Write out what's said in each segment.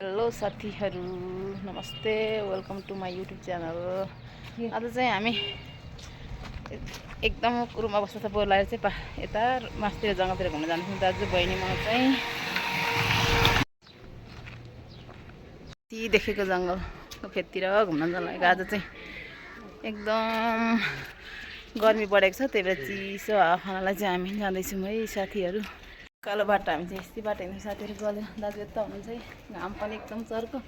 Hello साथीहरू नमस्ते welcome to my YouTube channel. आज चाहिँ हामी एकदम रुममा बस्दा त बोर लागेर चाहिँ यता मासतिर जग्गातिर घुम्न जान्छौँ। दाजु बहिनी म चाहिँ ती देखेको जङ्गलको खेततिर घुम्न जान लागेको। आज चाहिँ एकदम गर्मी बढेको छ, त्यही भएर चिसो हावा खानलाई चाहिँ हामी जाँदैछौँ है साथीहरू। कालो बाटो हामी चाहिँ यस्तै बाटो हिँड्छौँ साथीहरू। गल्यो दाजु यता हुनुहुन्छ है, घाम पनि एकदम चर्को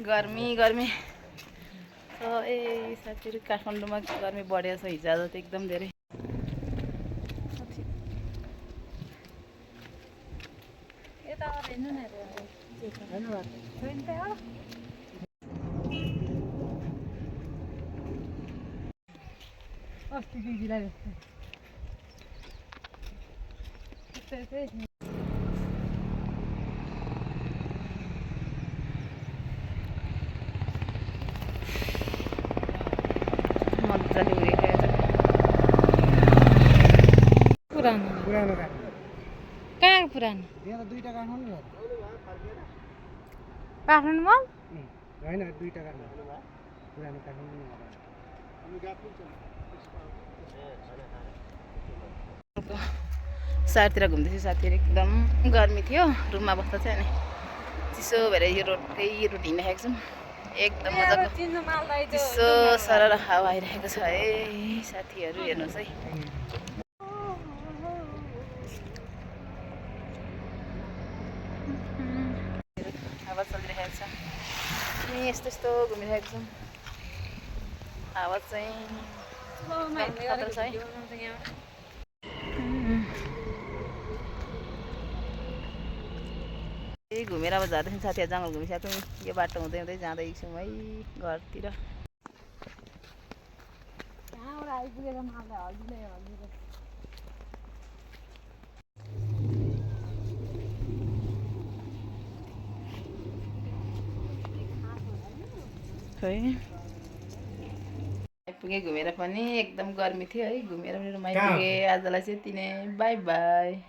गर्मी गर्मी छ। ए साथीहरू काठमाडौँमा गर्मी बढेको छ, हिजो आज त एकदम धेरै। मजाले उडेको पुरानो पुरानो काठ कहाँ पुरानो यहाँ त दुईटा काठमाडौँ छ। काठमाडौँमा होइन दुईटा काठमाडौँ पुरानो काठमाडौँ। सहरतिर घुम्दैछु साथीहरू। एकदम गर्मी थियो, रुममा बस्दा चाहिँ अनि चिसो भएर यो रोडकै रुट हिँडिरहेको छौँ। एकदम मजाको चिसो सरर हावा आइरहेको छ है साथीहरू। हेर्नुहोस् है, हावा चलिरहेको छ। अनि यस्तो यस्तो घुमिरहेको छौँ। हावा चाहिँ खतरा छ है। यही घुमेर अब जाँदैछौँ साथीहरू। जङ्गल घुमिसकेको छौँ, यो बाटो हुँदै हुँदै जाँदैछौँ है घरतिर। खै आइपुगेँ घुमेर पनि। एकदम गर्मी थियो है, घुमेर मेरो रुम आइपुगेँ। आजलाई चाहिँ यति नै, बाई बाई।